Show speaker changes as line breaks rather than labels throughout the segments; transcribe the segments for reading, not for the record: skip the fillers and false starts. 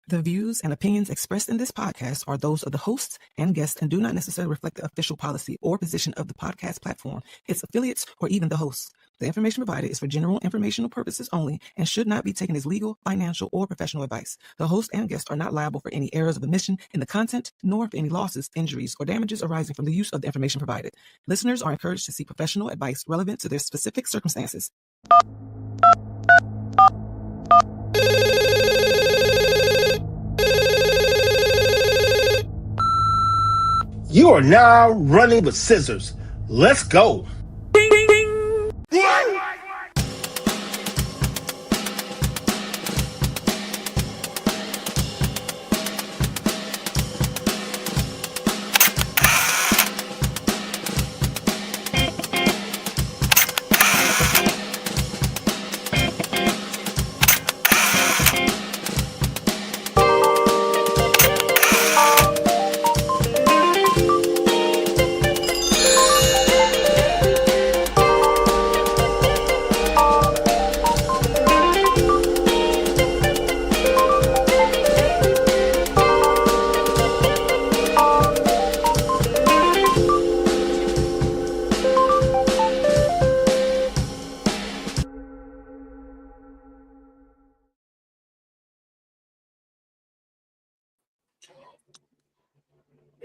The views and opinions expressed in this podcast are those of the hosts and guests and do not necessarily reflect the official policy or position of the podcast platform, its affiliates, or even the hosts. The information provided is for general informational purposes only and should not be taken as legal, financial, or professional advice. The host and guests are not liable for any errors of omission in the content, nor for any losses, injuries, or damages arising from the use of the information provided. Listeners are encouraged to seek professional advice relevant to their specific circumstances.
You are now running with scissors. Let's go.
Ding, ding, ding.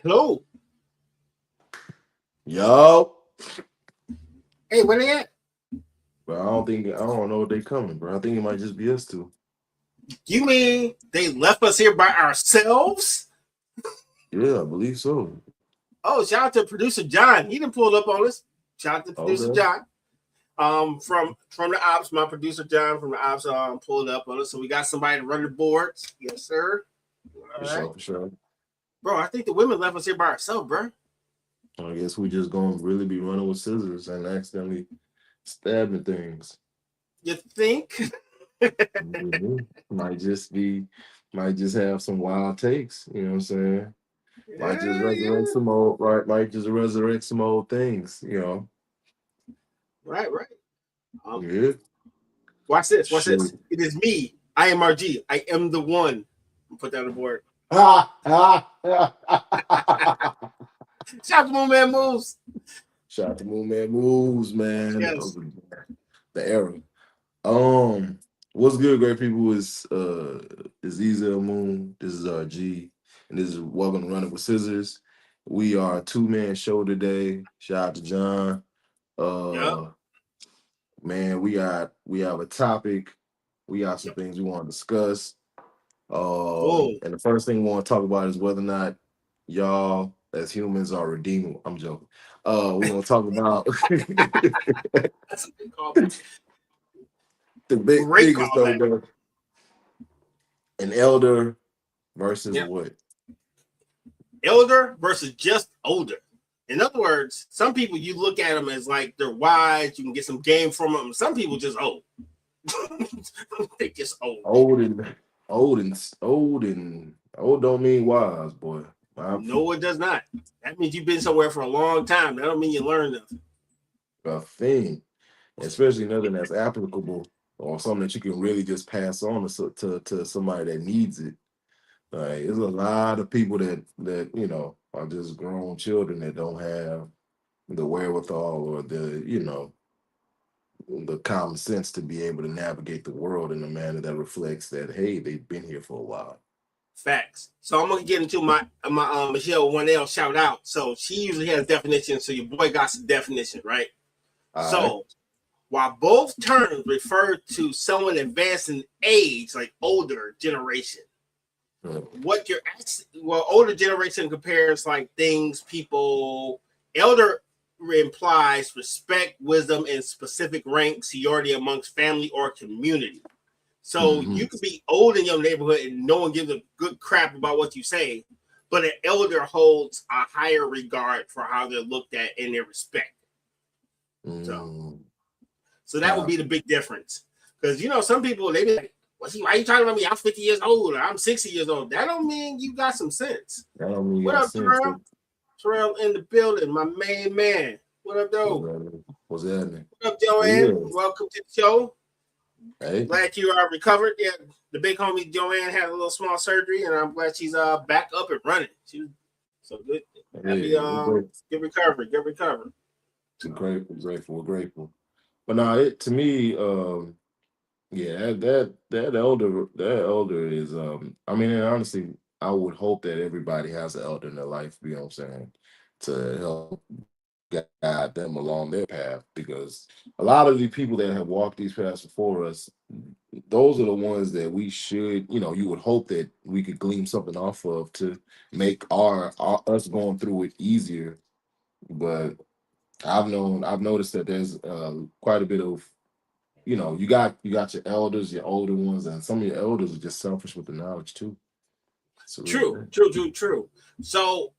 Hello.
Yo.
Hey, where they at?
Bro, I don't know what they coming, bro. I think it might just be us two.
You mean they left us here by ourselves?
Yeah, I believe so.
Oh, shout out to producer John. He done pulled up on us. Shout out to producer John. From the ops, my producer John from the ops pulled up on us. So we got somebody to run the boards. Yes, sir.
For sure.
Bro, I think the women left us here by ourselves, bro.
I guess we just gonna really be running with scissors and accidentally stabbing things.
You think?
Might just have some wild takes, you know what I'm saying? Might just resurrect some old things, you know.
Right.
Yeah.
Watch this. It is me. I am RG. I am the one. Put that on the board. Shout out to Moon Man Moves.
Shout out to Moon Man Moves, man.
Yes.
The era. What's good, great people? Is Ezel Moon. This is RG, and this is Welcome to Running with Scissors. We are a two-man show today. Shout out to John. Man, we have a topic. We got some things we want to discuss. And the first thing we want to talk about is whether or not y'all as humans are redeemable. I'm joking. We're gonna talk about
That's a good call.
the biggest though, an elder versus what?
Elder versus just older. In other words, some people you look at them as like they're wise, you can get some game from them. Some people just old. They just old.
Old don't mean wise, boy.
No, it does not. That means you've been somewhere for a long time. That don't mean you learn nothing.
A thing, especially nothing that's applicable or something that you can really just pass on to somebody that needs it. Like, there's a lot of people that you know are just grown children that don't have the wherewithal or the common sense to be able to navigate the world in a manner that reflects that, hey, they've been here for a while.
Facts. So I'm gonna get into my Michelle 1L shout out. So she usually has definitions. So your boy got some definition, right? While both terms refer to someone advanced in age, like older generation, older generation compares like things, people. Elder implies respect, wisdom, and specific rank, seniority amongst family or community. So you could be old in your neighborhood and no one gives a good crap about what you say, but an elder holds a higher regard for how they're looked at and their respect. So that would be the big difference. Because, some people, they be like, why are you talking about me? I'm 50 years old or I'm 60 years old. That don't mean you got some sense.
That don't mean
what up, Terrell? Terrell in the building, my main man. What up, though?
What's happening?
What up, Joanne? Welcome to the show.
Hey,
Glad you are recovered. Yeah, the big homie Joanne had a little small surgery, and I'm glad she's back up and running. She was so good. Happy
hey, we're grateful.
good recovery. Good recovery.
We're grateful, grateful, we're grateful. But now, it to me, yeah, that elder is I mean, and honestly, I would hope that everybody has an elder in their life, you know what I'm saying, to help guide them along their path, because a lot of the people that have walked these paths before us, those are the ones that we should, you would hope that we could glean something off of to make our us going through it easier. But I've noticed that there's quite a bit of, you got your elders, your older ones, and some of your elders are just selfish with the knowledge too. It's a real
True,
thing.
true, true, true. So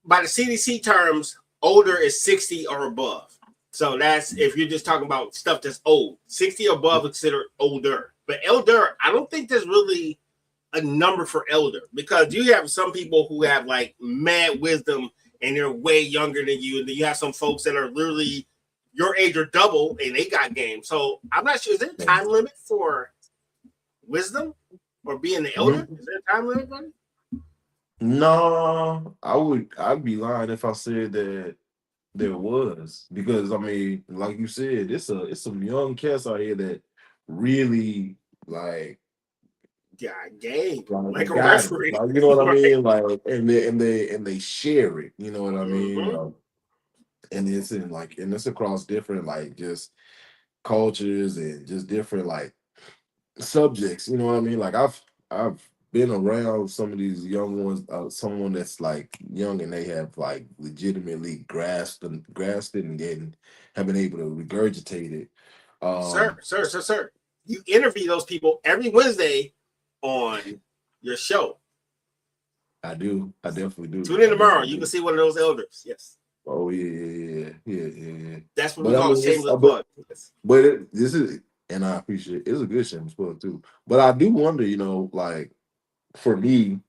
by the CDC terms, older is 60 or above. So that's if you're just talking about stuff that's old. 60 or above is considered older. But elder, I don't think there's really a number for elder because you have some people who have like mad wisdom and they're way younger than you. And then you have some folks that are literally your age or double and they got game. So I'm not sure. Is there a time limit for wisdom or being the elder?
Mhm.
Is there a time limit, buddy?
No, I'd be lying if I said that there was, because I mean, like you said, it's some young cats out here that really like
Got game.
they
Like a
got it.
referee.
Like, you know what I
Right.
mean? Like, and they share it, you know what I mean?
Mm-hmm.
And it's across different like just cultures and just different like subjects, you know what I mean? Like I've been around some of these young ones, someone that's like young and they have like legitimately grasped it and have been able to regurgitate it.
Sir,
Um,
sir, sir, sir. You interview those people every Wednesday on your show.
I do, I definitely do,
Tune in
I
tomorrow.
definitely
You can
do.
see one of those elders. Yes.
Oh yeah, yeah, yeah, yeah, yeah, yeah.
That's what we
But I
call a
mean,
shameless plug. Yes.
this is, and I appreciate it's a good shameless plug too. But I do wonder, like for me,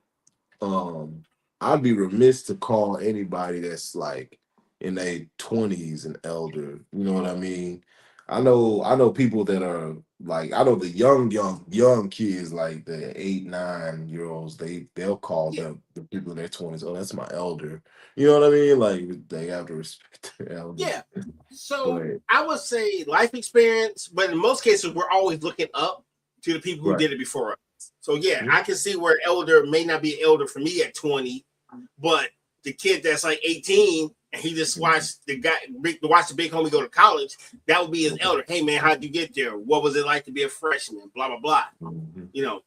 um I'd be remiss to call anybody that's like in their 20s and elder. You know what I mean? I know people that are like, I know the young kids, like the 8, 9 year olds, they'll call
Yeah.
them the people in their 20s, oh, that's my elder. You know what I mean? Like they have to respect their elders.
Yeah. So
But
I would say life experience, but in most cases, we're always looking up to the people who
right.
did it before us. So yeah,
Yeah.
I can see where elder may not be elder for me at 20, but the kid that's like 18 and he just
Mhm.
watched watch the big homie go to college, that would be his
Mhm.
elder. Hey man, how'd you get there? What was it like to be a freshman? Blah blah blah.
Mhm.
You know,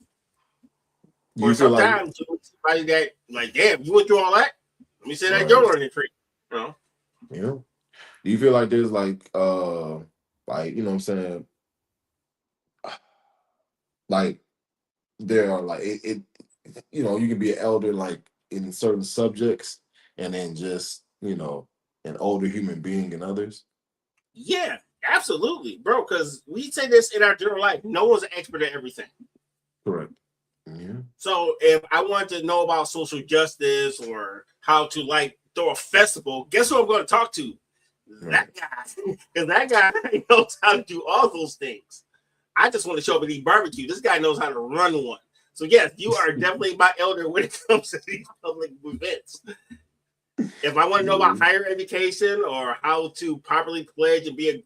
Do
or
you feel like,
sometimes somebody that like, damn, you went through all that. Let me say that
right,
your learning tree. You know,
you know? Do you feel like there's like, you know what I'm saying? Like there are like you can be an elder like in certain subjects, and then just, an older human being in others.
yeah, absolutely, bro. Because we say this in our general life, no one's an expert at everything.
Correct. Yeah.
So if I want to know about social justice or how to like throw a festival, guess who I'm going to talk to? That
Right.
guy, because that guy knows how to do all those things. I just want to show up and eat barbecue. This guy knows how to run one. So yes, you are definitely my elder when it comes to these public events. If I want to know about
Yeah.
higher education or how to properly pledge and be a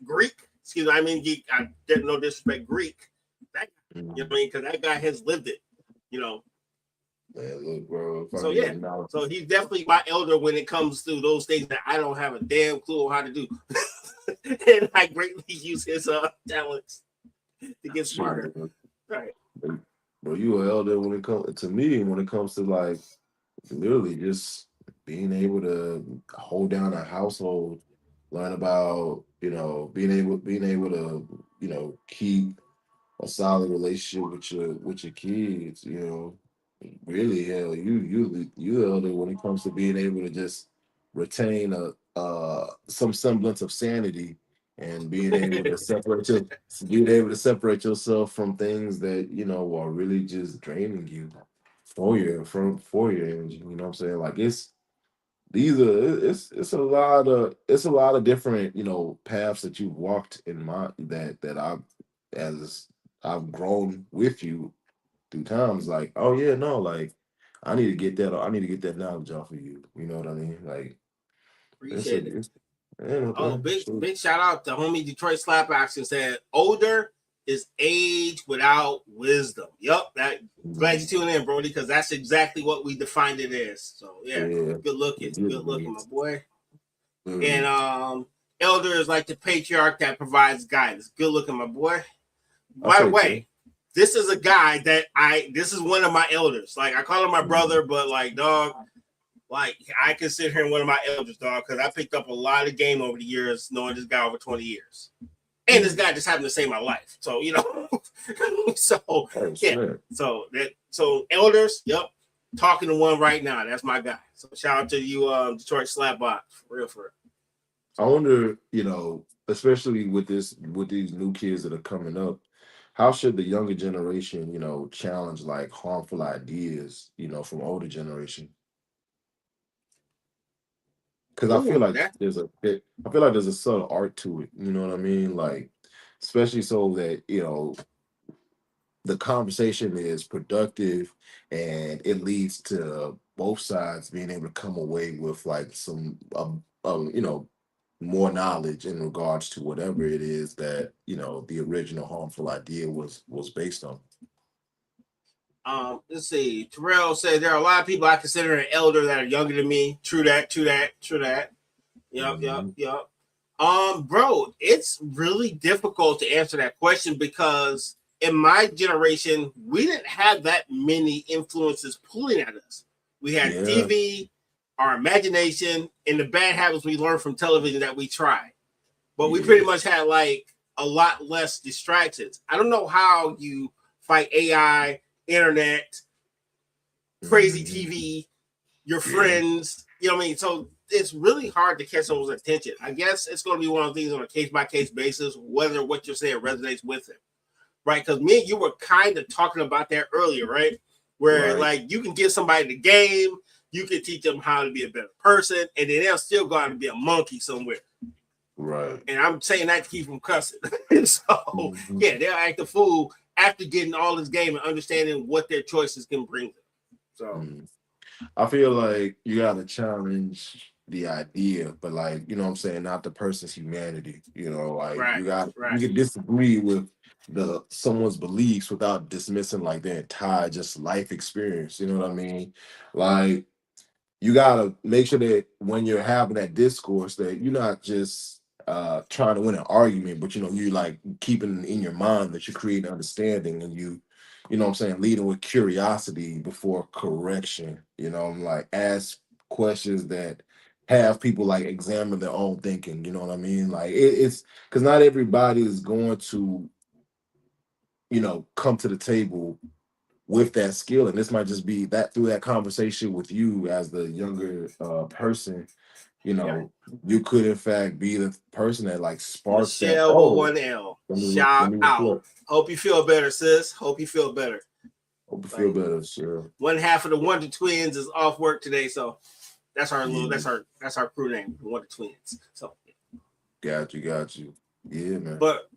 Greek, excuse me, I mean, I didn't no disrespect Greek. That, you know what I
Mhm.
mean? Because that guy has lived it. You know,
Man, look, bro, if I
so
need
yeah,
a knowledge.
so he's definitely my elder when it comes to those things that I don't have a damn clue on how to do, and I greatly use his talents to get
Shit,
smarter.
bro.
Right.
Bro, you an elder when it comes to me, when it comes to like literally just being able to hold down a household, learn about, being able to, keep a solid relationship with your kids, really, hell, you elder when it comes to being able to just retain a some semblance of sanity, and being able to separate yourself from things that, are really just draining you for your energy. You know what I'm saying? Like it's a lot of different, paths that you've walked in my that I've as I've grown with you through times, like, oh yeah, no, like I need to get that. I need to get that knowledge off of you. You know what I mean? Like
Appreciate it.
it's yeah,
Oh,
man,
big shout out to homie Detroit Slap Action said older is age without wisdom. Yup, that glad you tuned in, Brody, because that's exactly what we defined it as. So yeah,
yeah,
good looking, my boy.
mm,
And elder is like the patriarch that provides guidance. Good looking, my boy.
I'll
By the
take
way, this is a guy that this is one of my elders. Like I call him my brother, but like dog, like I consider him one of my elders, dog, because I picked up a lot of game over the years, knowing this guy over 20 years. And this guy just happened to save my life. So, you know, so yeah. So elders, yep. Talking to one right now. That's my guy. So shout out to you, Detroit Slapbox. For real.
I wonder, you know, especially with these new kids that are coming up, how should the younger generation, you know, challenge like harmful ideas, you know, from older generation? Because I feel
Ooh,
like there's a subtle art to it. You know what I mean? Like, especially so that you know the conversation is productive and it leads to both sides being able to come away with like some you know, more knowledge in regards to whatever it is that you know the original harmful idea was based on.
Let's see. Terrell said there are a lot of people I consider an elder that are younger than me. True that.
Mhm.
Yep. Bro, it's really difficult to answer that question because in my generation, we didn't have that many influences pulling at us. We had
Yeah,
TV, our imagination, and the bad habits we learned from television that we tried. But we pretty
yeah,
much had like a lot less distractions. I don't know how you fight AI, internet, crazy
mhm,
TV, your
yeah,
friends. You know what I mean? So it's really hard to catch someone's attention. I guess it's going to be one of the things on a case by case basis, whether what you're saying resonates with them, right? Because me and you were kind of talking about that earlier, right? Where
right,
like you can give somebody the game, you can teach them how to be a better person, and then they'll still go out and be a monkey somewhere.
right.
And I'm saying that to keep them cussing. So
Mhm.
yeah, they'll act a fool after getting all this game and understanding what their choices can bring them. So
Mhm. I feel like you gotta challenge the idea, but like, you know what I'm saying, not the person's humanity. You know, like
right,
you
right.
can disagree with the someone's beliefs without dismissing like their entire just life experience. You know what I mean? Like you gotta make sure that when you're having that discourse that you're not just trying to win an argument, but you know, you like keeping in your mind that you're creating understanding and you know what I'm saying, leading with curiosity before correction. You know, like ask questions that have people like examine their own thinking, you know what I mean? Like it's because not everybody is going to, you know, come to the table with that skill, and this might just be that through that conversation with you as the younger person, you
Yeah.
know, you could in fact be the person that like sparks that.
Michelle with
Oh,
one L.
let
Shout
me
out.
reflect.
Hope you feel better, sis. Hope you feel better.
Hope you feel
Like
better, sure.
one half of the Wonder Twins is off work today, so that's our little
Yeah,
that's our crew name, the Wonder Twins. So
got you. Yeah, man.
but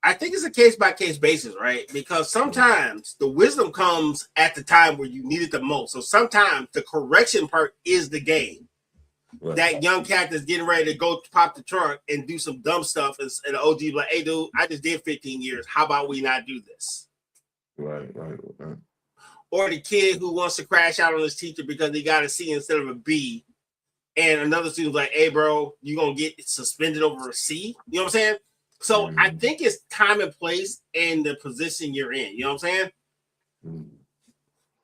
I think it's a case by case basis, right? Because sometimes the wisdom comes at the time where you need it the most. So sometimes the correction part is the game.
Right,
That young cat that's getting ready to go pop the trunk and do some dumb stuff, and the OG be like, "Hey, dude, I just did 15 years. How about we not do this?"
right.
Or the kid who wants to crash out on his teacher because he got a C instead of a B, and another student's like, "Hey, bro, you gonna get suspended over a C?" You know what I'm saying? So I
Mhm,
think it's time and place and the position you're in. You know what I'm saying?
mhm.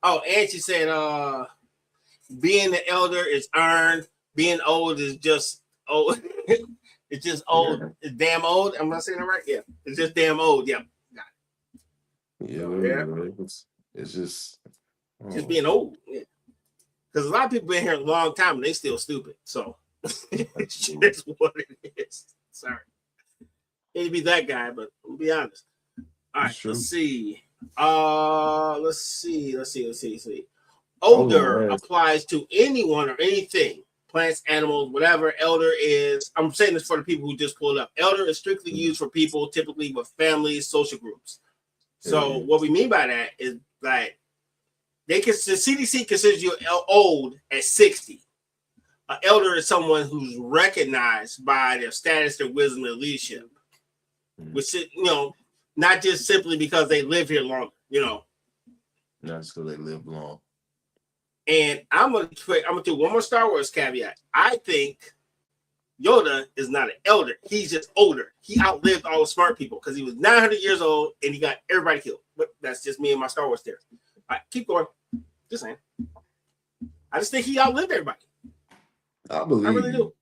Oh, and she said, being the elder is earned. Being old is just old. It's just old.
Yeah,
It's damn old. Am I saying that right? Yeah. It's just damn old. Yeah.
yeah,
So yeah.
it's just
Just
oh,
being old. Yeah. Because a lot of people been here a long time and they still stupid. So it's
absolutely.
just what it is. Sorry. Hate to be that guy, but I'll be honest. All right,
It's
let's
true.
see. Let's see.
I was
Older
gonna ask.
applies to anyone or anything. plants, animals, whatever. Elder is, I'm saying this for the people who just pulled up. Elder is strictly used for people typically with families, social groups. So what we mean by that is that the CDC considers you old at 60. An elder is someone who's recognized by their status, their wisdom, their leadership, which is, not just simply because they live here longer,
Not just because they live long.
And I'm gonna do one more Star Wars caveat. I think Yoda is not an elder; he's just older. He outlived all the smart people because he was 900 years old and he got everybody killed. But that's just me and my Star Wars theory. All right, keep going. Just saying. I just think he outlived everybody.
I believe.
I really do.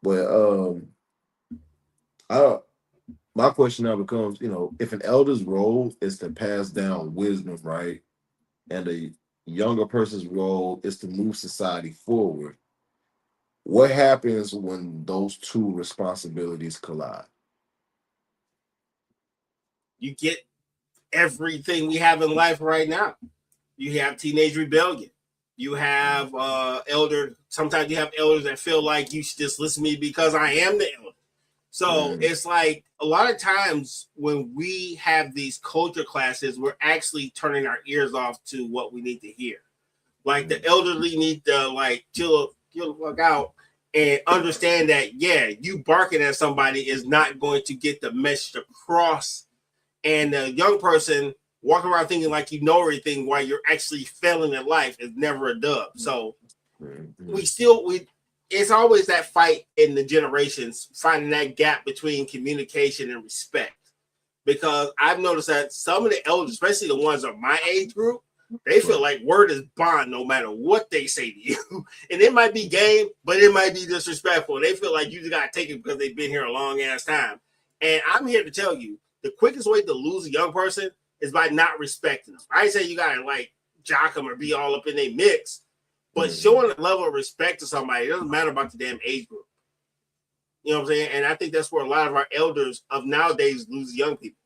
But my question now becomes, if an elder's role is to pass down wisdom, right, and a younger person's role is to move society forward, what happens when those two responsibilities collide?
You get everything we have in life right now. You have teenage rebellion. You have sometimes you have elders that feel like you should just listen to me because I am the elder. So it's like a lot of times when we have these culture classes, we're actually turning our ears off to what we need to hear. Like the elderly need to chill the fuck out and understand that, you barking at somebody is not going to get the message across. And the young person walking around thinking like you know everything while you're actually failing in life is never a dub. So it's always that fight in the generations, finding that gap between communication and respect. Because I've noticed that some of the elders, especially the ones of my age group, they feel like word is bond no matter what they say to you. And it might be game, but it might be disrespectful. They feel like you just got to take it because they've been here a long ass time. And I'm here to tell you, the quickest way to lose a young person is by not respecting them. I say you got to jock them or be all up in their mix, but showing a level of respect to somebody, it doesn't matter about the damn age group. You know what I'm saying? And I think that's where a lot of our elders of nowadays lose young people.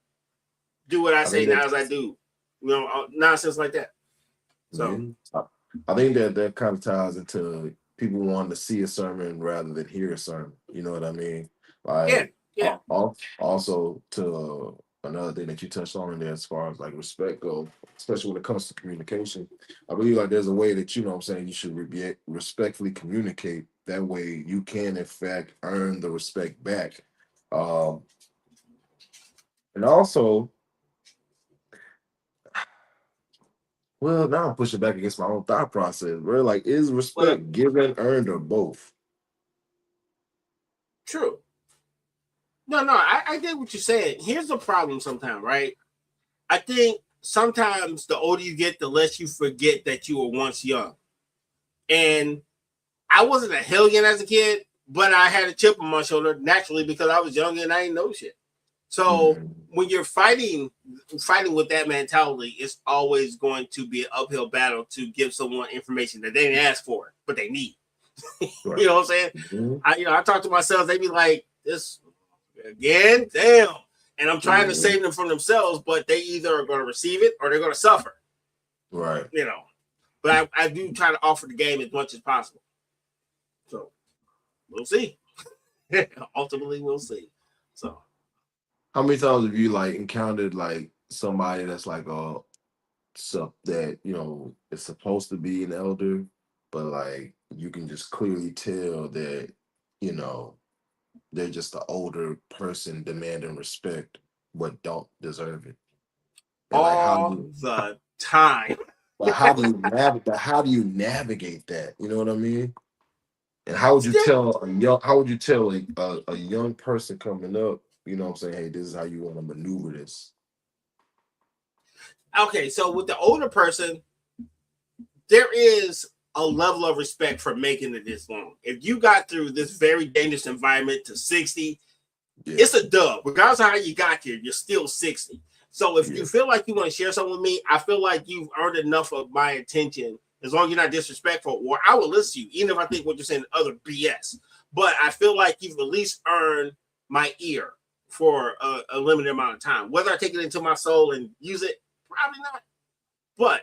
Do what I say now as I do. Nonsense like that. So
I think that kind of ties into people wanting to see a sermon rather than hear a sermon. You know what I mean?
Yeah.
Also, to another thing that you touched on in there, as far as respect goes, especially when it comes to communication, I believe there's a way that you should respectfully communicate. That way, you can in fact earn the respect back, and also. Well, now I'm pushing back against my own thought process. Where is respect given, earned, or both?
True. No, I get what you're saying. Here's the problem sometimes, right? I think sometimes the older you get, the less you forget that you were once young. And I wasn't a hellion as a kid, but I had a chip on my shoulder naturally because I was young and I didn't know shit. So when you're fighting with that mentality, it's always going to be an uphill battle to give someone information that they didn't ask for, but they need. You know what I'm saying? I talk to myself, they be like, this again, damn. And I'm trying to save them from themselves, but they either are going to receive it or they're going to suffer.
Right.
But I do try to offer the game as much as possible. So we'll see. Ultimately, we'll see. So.
How many times have you encountered somebody that's that is supposed to be an elder, but you can just clearly tell that they're just an older person demanding respect but don't deserve it. And
all the time.
But how do you navigate that? You know what I mean? And how would you tell a young person coming up, hey, this is how you want to maneuver this?
Okay, so with the older person, there is a level of respect for making it this long. If you got through this very dangerous environment to 60, it's a dub. Regardless of how you got here, you're still 60. So if you feel like you want to share something with me, I feel like you've earned enough of my attention. As long as you're not disrespectful, or I will listen to you, even if I think what you're saying is other BS. But I feel like you've at least earned my ear for a limited amount of time. Whether I take it into my soul and use it, probably not. But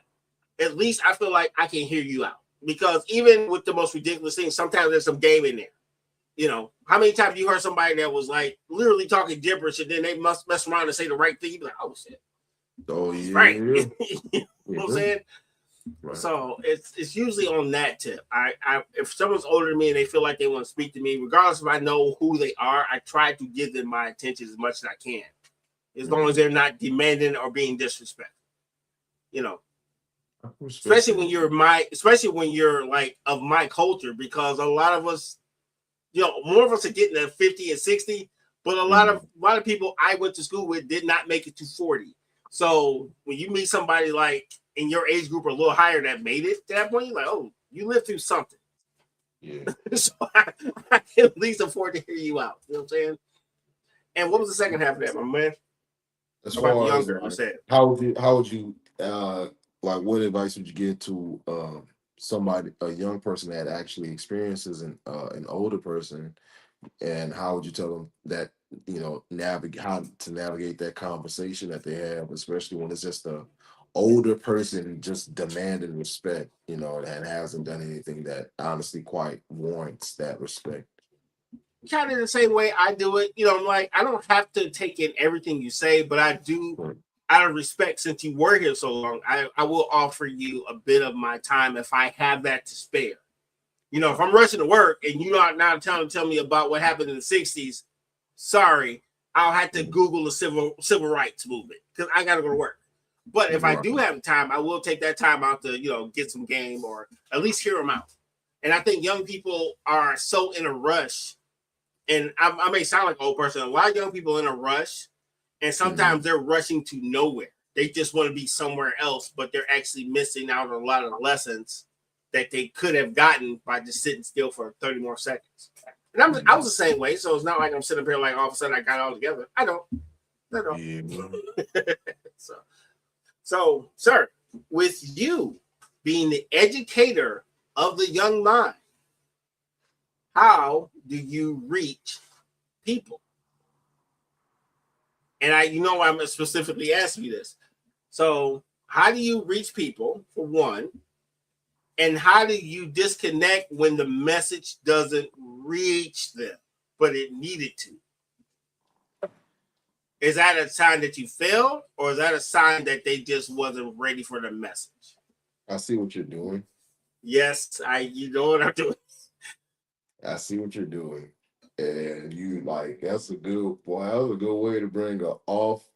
at least I feel like I can hear you out. because even with the most ridiculous things, sometimes there's some game in there. You know, how many times you heard somebody that was like literally talking gibberish and then they must mess around and say the right thing? You be like, oh shit.
Oh
He's
yeah.
right. You know what I'm saying?
Right.
So it's usually on that tip. I if someone's older than me and they feel like they want to speak to me, regardless if I know who they are, I try to give them my attention as much as I can, as long as they're not demanding or being disrespectful. You know, especially when you're like of my culture, because a lot of us, you know, more of us are getting to 50 and 60, but a lot of people I went to school with did not make it to 40. So when you meet somebody like in your age group or a little higher that made it to that point, you're like, oh, you lived through something.
Yeah.
So I can at least afford to hear you out. You know what I'm saying? And what was the second half of that, my man?
As
About the
far as
younger, you
like,
said.
how would you like what advice would you give to somebody, a young person that actually experiences an older person, and how would you tell them that, you know, navigate how to navigate that conversation that they have, especially when it's just a older person just demanding respect, you know, and hasn't done anything that honestly quite warrants that respect.
Kind of the same way I do it. You know, I'm like, I don't have to take in everything you say, but I do,
Right.
out of respect, since you were here so long, I will offer you a bit of my time if I have that to spare. You know, if I'm rushing to work and you are now tell me about what happened in the 60s, sorry, I'll have to Google the civil rights movement because I got to go to work. But if I
Right.
do have time, I will take that time out to, you know, get some game or at least hear them out. And I think young people are so in a rush, and I may sound like an old person. A lot of young people in a rush, and sometimes they're rushing to nowhere. They just want to be somewhere else, but they're actually missing out on a lot of the lessons that they could have gotten by just sitting still for 30 more seconds. And I was the same way, so it's not like I'm sitting up here like all of a sudden I got it all together. I don't.
Yeah.
So, sir, with you being the educator of the young mind, how do you reach people? And you know, I'm specifically asking you this. So, how do you reach people, for one? And how do you disconnect when the message doesn't reach them, but it needed to? Is that a sign that you failed, or is that a sign that they just wasn't ready for the message?
I see what you're doing.
Yes, you know what I'm doing.
I see what you're doing. And you like that's a good boy. That was a good way to bring a off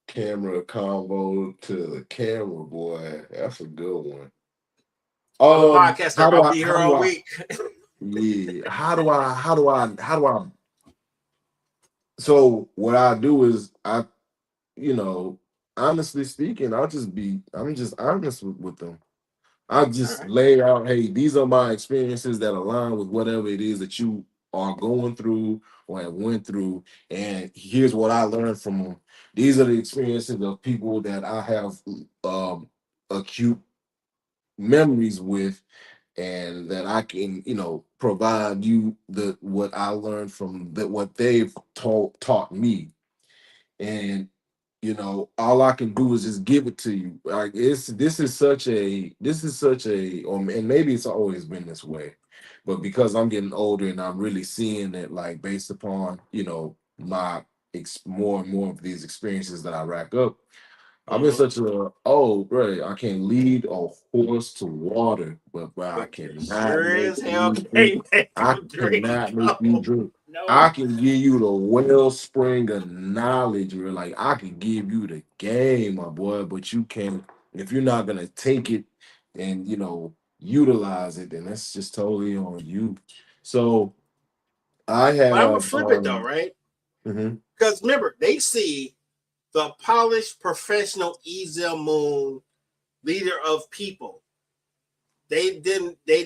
camera convo to the camera, boy. That's a good one.
I'm a podcaster.
How do
I'll
I
be
how
here
do
all
I
week.
yeah, how do I so what I do is you know, honestly speaking, I'm just honest with them. I
All
just
right.
lay out, hey, these are my experiences that align with whatever it is that you are going through or have went through, and here's what I learned from them. These are the experiences of people that I have acute memories with, and that I can, you know, provide you the what I learned from that what they've taught me. And you know, all I can do is just give it to you. Like this is such a and maybe it's always been this way, but because I'm getting older and I'm really seeing it, like based upon, you know, my more and more of these experiences that I rack up, I've been such a right. I can lead a horse to water, but I
But you
cannot
sure
make
as hell
you drink.
can't make
I
them drink.
cannot make you drink.
No.
I can give you the wellspring of knowledge, or like I can give you the game, my boy, but you can't if you're not gonna take it and you know utilize it, then that's just totally on you. So I
But I'm gonna
have
flip it though, right?
mhm.
Because remember, they see the polished professional Ezel Moon leader of people. They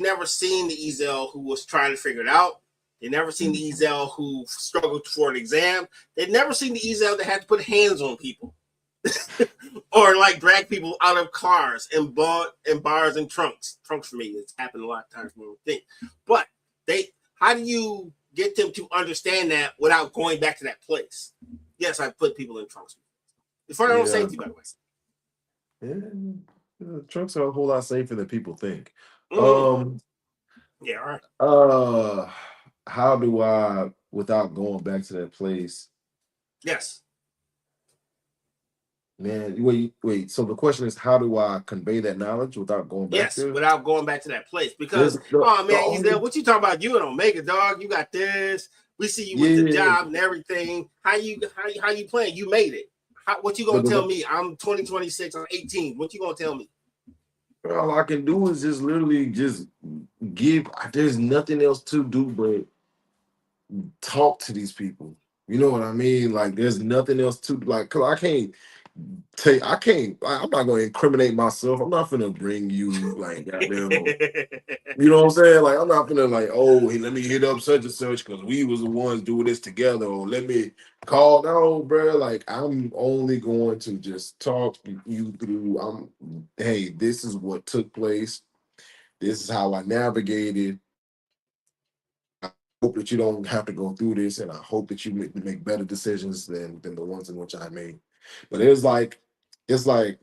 never seen the Ezel who was trying to figure it out. They never seen the Ezel who struggled for an exam. They never seen the Ezel that had to put hands on people. Or like drag people out of cars and bars and trunks. Trunks for me, it's happened a lot of times more than we think. But how do you get them to understand that without going back to that place? Yes, I put people in trunks for their own
Yeah.
safety, by the way.
Yeah, trucks are a whole lot safer than people think.
Mm.
Um,
Yeah, all right.
uh, how do I, without going back to that place,
Yes.
man? Wait. So the question is, how do I convey that knowledge without going back
Yes,
there?
without going back to that place.
There's
Because, oh
the
man, Ezel,
only
what you talking about? You and Omega, dog. You got this. We see you with the
yeah,
job and everything. How you playing? You made it. What you gonna
but
tell me? I'm 2026. I'm 18. What you gonna tell me?
all I can do is just literally just give. There's nothing else to do but talk to these people. You know what I mean? Like, there's nothing else to like. Cause I can't take. I can't. I'm not going to incriminate myself. I'm not gonna bring you like goddamn. You know what I'm saying? Like, I'm not gonna like, oh, hey, let me hit up such and such because we was the ones doing this together. Or let me call. No, bro. Like, I'm only going to just talk you through. Hey, this is what took place. This is how I navigated. Hope that you don't have to go through this, and I hope that you make better decisions than the ones in which I made. But it's like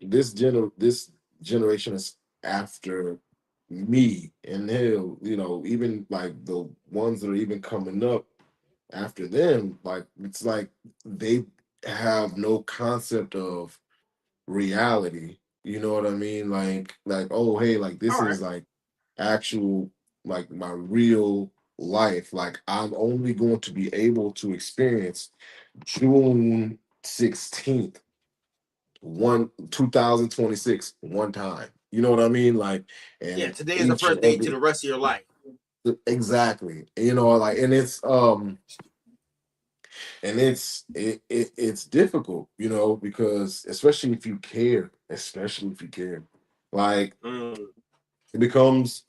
this generation is after me, and hell, even like the ones that are even coming up after them, like it's like they have no concept of reality. You know what I mean? Like oh hey, like
All
this
right.
is like actual like my real life. Like I'm only going to be able to experience June 16th, 2026 one time. You know what I mean? Like
Yeah,
and
today is the
each
first
and
day to
every
the rest of your life.
exactly. Like and it's difficult, because especially if you care, like
Mm.
it becomes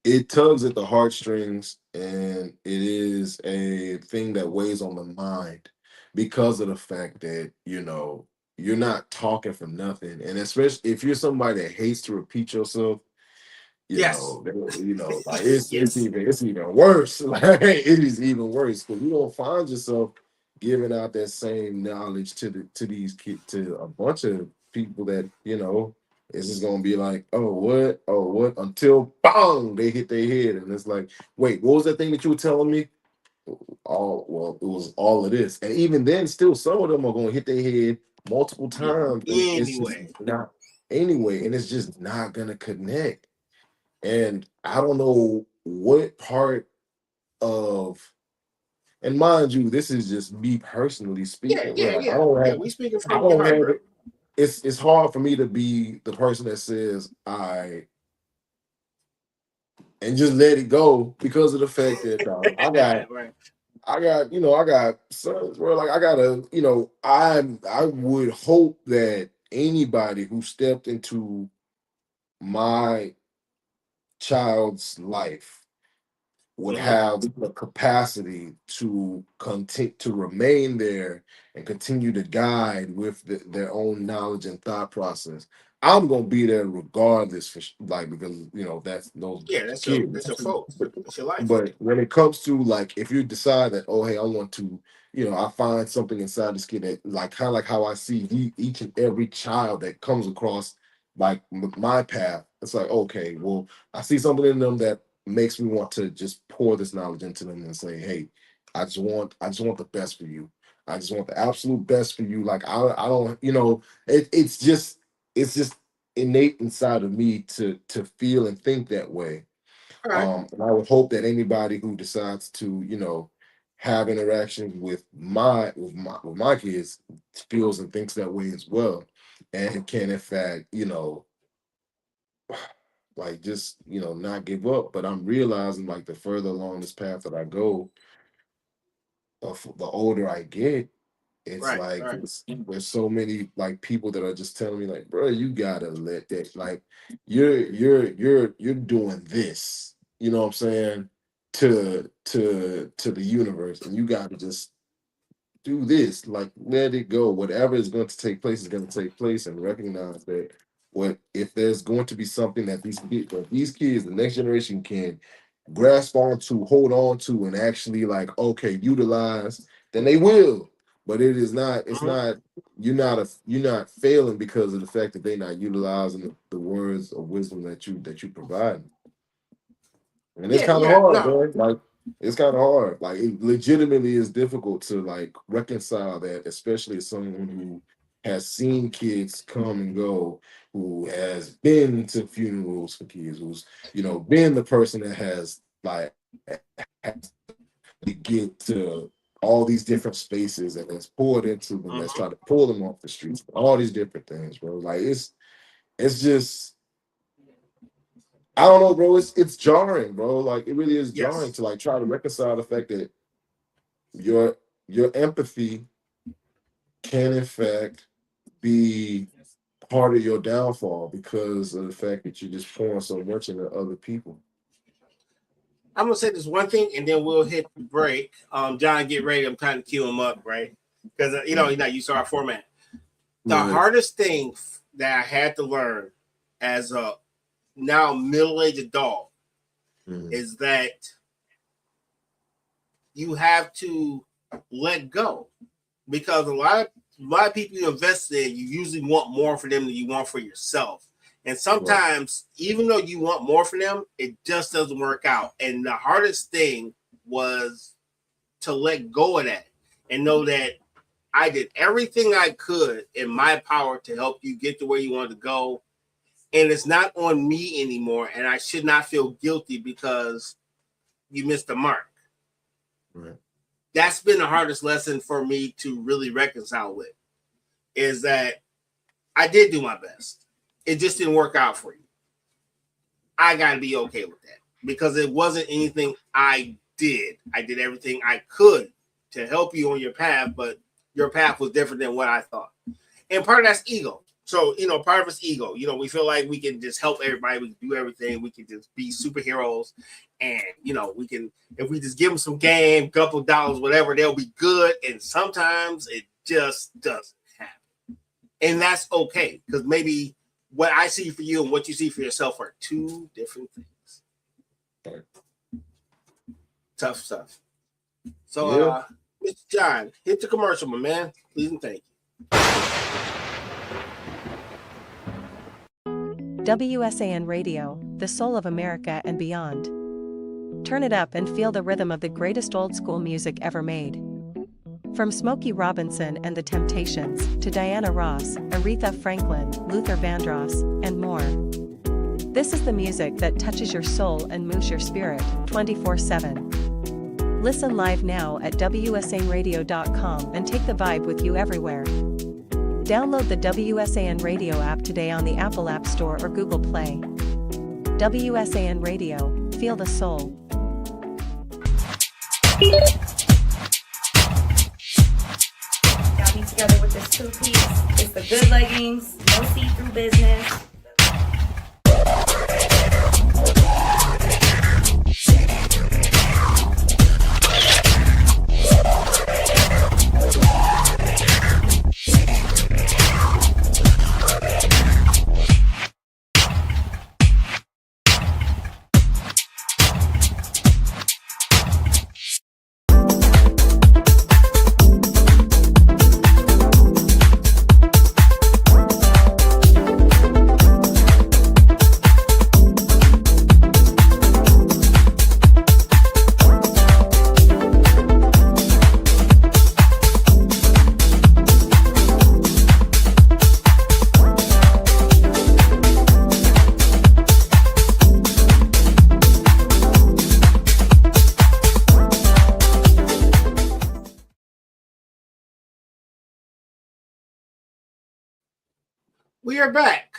it tugs at the heartstrings, and it is a thing that weighs on the mind because of the fact that you're not talking for nothing, and especially if you're somebody that hates to repeat yourself.
Yes.
Like it's
Yes.
even worse. Like it is even worse because you don't find yourself giving out that same knowledge to these kids, to a bunch of people that it's just gonna be like, oh what, until bang they hit their head, and it's like, wait, what was that thing that you were telling me? All well, it was all of this, and even then, still some of them are gonna hit their head multiple
Yeah.
times, and it's just
Anyway.
not anyway, and it's just not gonna connect. And I don't know what part of, and mind you, this is just me personally
Yeah,
speaking.
yeah,
Right?
yeah. Yeah. We speaking
I
from your
don't
heart,
have
bro.
it. It's hard for me to be the person that says I and just let it go because of the fact that
Right.
I got sons where like I gotta, I would hope that anybody who stepped into my child's life would
Mm-hmm.
have the capacity to continue to remain there and continue to guide with their own knowledge and thought process. I'm gonna be there regardless, like because that's those
Yeah,
kids.
that's your folks.
But,
That's your life.
but when it comes to like if you decide that, oh hey, I want to, I find something inside this kid that like kind of like how I see each and every child that comes across like my path. It's like, okay, well, I see something in them that makes me want to just pour this knowledge into them and say, hey, I just want the best for you. I just want the absolute best for you. Like I don't, it's just innate inside of me to feel and think that way.
All right.
And I would hope that anybody who decides to, have interaction with my kids feels and thinks that way as well. And can in fact, like just not give up. But I'm realizing like the further along this path that I go, the older I get, it's
Right.
like
Right.
there's so many like people that are just telling me like, bro, you gotta let that, like you're doing this, you know what I'm saying, to the universe, and you gotta just do this, like let it go. Whatever is going to take place is going to take place, and recognize that what if there's going to be something that these kids, the next generation can grasp onto, hold on to, and actually like okay, utilize, then they will. but it is not. It's not. You're not failing because of the fact that they're not utilizing the words of wisdom that you provide. And it's kind of hard, man. Like it's kind of hard. Like it legitimately is difficult to like reconcile that, especially as someone who has seen kids come and go, who has been to funerals for kids, who's been the person that has like has to get to all these different spaces and that's poured into them, that's trying to pull them off the streets, all these different things, bro. Like it's just I don't know, bro. It's jarring, bro. Like it really is jarring to like try to reconcile the fact that your empathy can in fact be part of your downfall because of the fact that you're just pouring so much into other people.
I'm gonna say this one thing, and then we'll hit the break. John, get ready. I'm trying to cue him up, right? Because you're not used to our format. The hardest thing that I had to learn as a now middle-aged adult is that you have to let go, because a lot of people you invest in, you usually want more for them than you want for yourself. And sometimes, even though you want more for them, it just doesn't work out. And the hardest thing was to let go of that and know that I did everything I could in my power to help you get to where you want to go. And it's not on me anymore. And I should not feel guilty because you missed the mark.
Right.
That's been the hardest lesson for me to really reconcile with, is that I did do my best. It just didn't work out for you. I got to be okay with that because it wasn't anything I did. I did everything I could to help you on your path, but your path was different than what I thought. And part of that's ego. So, part of it's ego. We feel like we can just help everybody. We can do everything. We can just be superheroes. And, we can, if we just give them some game, couple dollars, whatever, they'll be good. And sometimes it just doesn't happen. And that's okay, because maybe what I see for you and what you see for yourself are two different things.
Right.
Tough stuff. So, Mr. John, hit the commercial, my man. Please and thank you.
WSAN Radio, the soul of America and beyond. Turn it up and feel the rhythm of the greatest old school music ever made. From Smokey Robinson and the Temptations to Diana Ross, Aretha Franklin, Luther Vandross, and more. This is the music that touches your soul and moves your spirit 24/7. Listen live now at WSANradio.com and take the vibe with you everywhere. Download the WSAN Radio app today on the Apple App Store or Google Play. WSAN Radio, feel the soul.
Got me together with this two-piece. It's the good leggings, no see-through business.
We are back.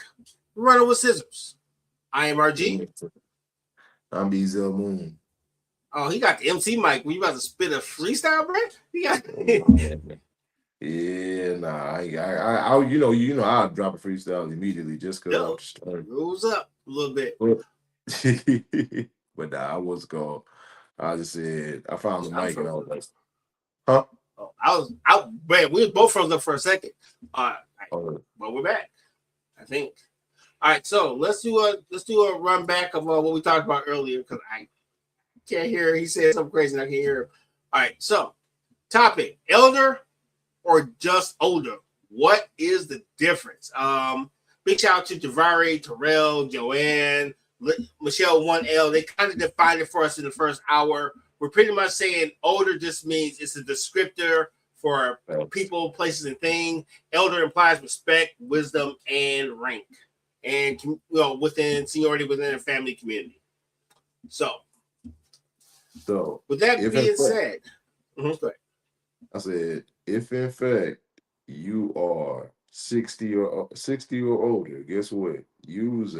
Running with Scissors. I am RG.
I'm Bezel Moon.
Oh, he got the MC mic. Were you about to spit a freestyle, bro? He got.
Yeah, nah. I I'll drop a freestyle immediately just because I'm
Rules up a little bit.
But nah, I was gone. I just said I found the mic and I was like,
huh? Oh, man, we were both frozen up for a second. But we're back, I think. All right, so let's do a run back of what we talked about earlier, because I can't hear. He said something crazy and I can't hear him. All right, so topic: elder or just older? What is the difference? Big shout out to Javari, Terrell, Joanne, Michelle 1L. They kind of defined it for us in the first hour. We're pretty much saying older just means it's a descriptor for people, places, and things. Elder implies respect, wisdom, and rank, and within seniority within a family community. So with that being said,
I said, if in fact you are 60 or older, guess what? Use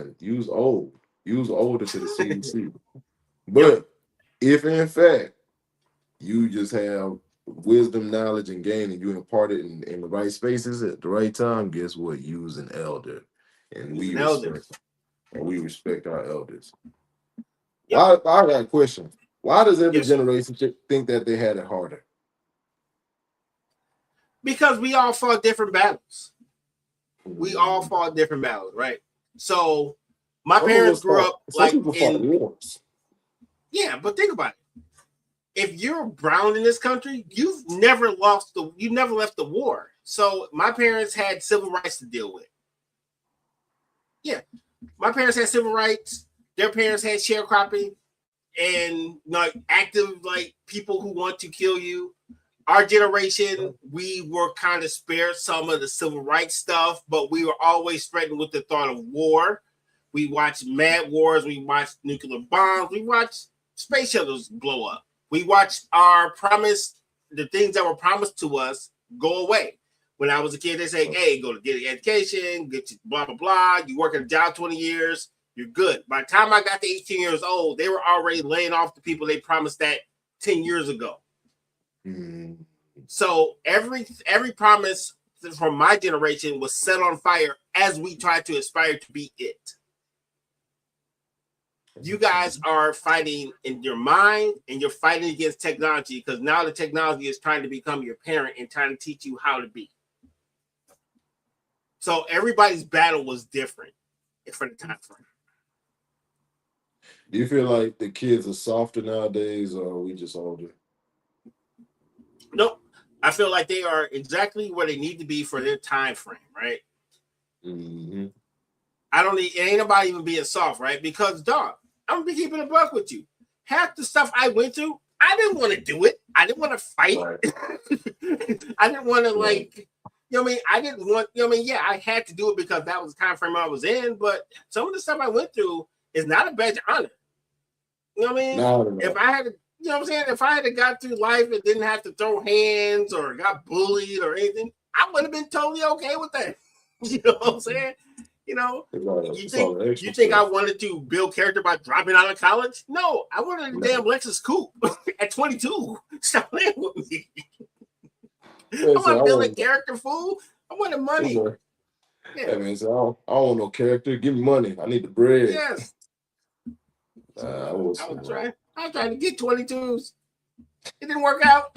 older to the CDC. But if in fact you just have wisdom, knowledge, and gain, and you impart it in the right spaces at the right time, guess what? Use an elder. And we respect our elders. I got a question. Why does every generation think that they had it harder?
Because we all fought different battles. Right? So my parents grew up like in wars. Yeah, but think about it. If you're brown in this country, you've never left the war. So my parents had civil rights to deal with. Yeah, my parents had civil rights. Their parents had sharecropping and like active like people who want to kill you. Our generation, we were kind of spared some of the civil rights stuff, but we were always threatened with the thought of war. We watched mad wars. We watched nuclear bombs. We watched space shuttles blow up. We watched the things that were promised to us go away. When I was a kid, they say, hey, go to get an education, get blah, blah, blah. You work at a job 20 years, you're good. By the time I got to 18 years old, they were already laying off the people they promised that 10 years ago. Mm-hmm. So every promise from my generation was set on fire as we tried to aspire to be it. You guys are fighting in your mind and you're fighting against technology because now the technology is trying to become your parent and trying to teach you how to be. So everybody's battle was different for the time frame.
Do you feel like the kids are softer nowadays or are we just older?
Nope. I feel like they are exactly where they need to be for their time frame, right? Mm-hmm. Ain't nobody even being soft, right? Because, dog, I'm gonna be keeping a buck with you. Half the stuff I went through, I didn't want to do it. I didn't want to fight. Right. I didn't want to I didn't want, yeah, I had to do it because that was the time frame I was in, but some of the stuff I went through is not a badge of honor. You know what I mean? No. If I had to, you know what I'm saying? If I had got through life and didn't have to throw hands or got bullied or anything, I would have been totally okay with that. You know what I'm saying? You think I wanted to build character by dropping out of college? No, I wanted a damn Lexus coupe at 22. Stop playing with me. I want to build a character, fool. I wanted money.
Yeah, man. So I don't want no character. Give me money. I need the bread.
Yes. I was trying to get 22s. It didn't work out.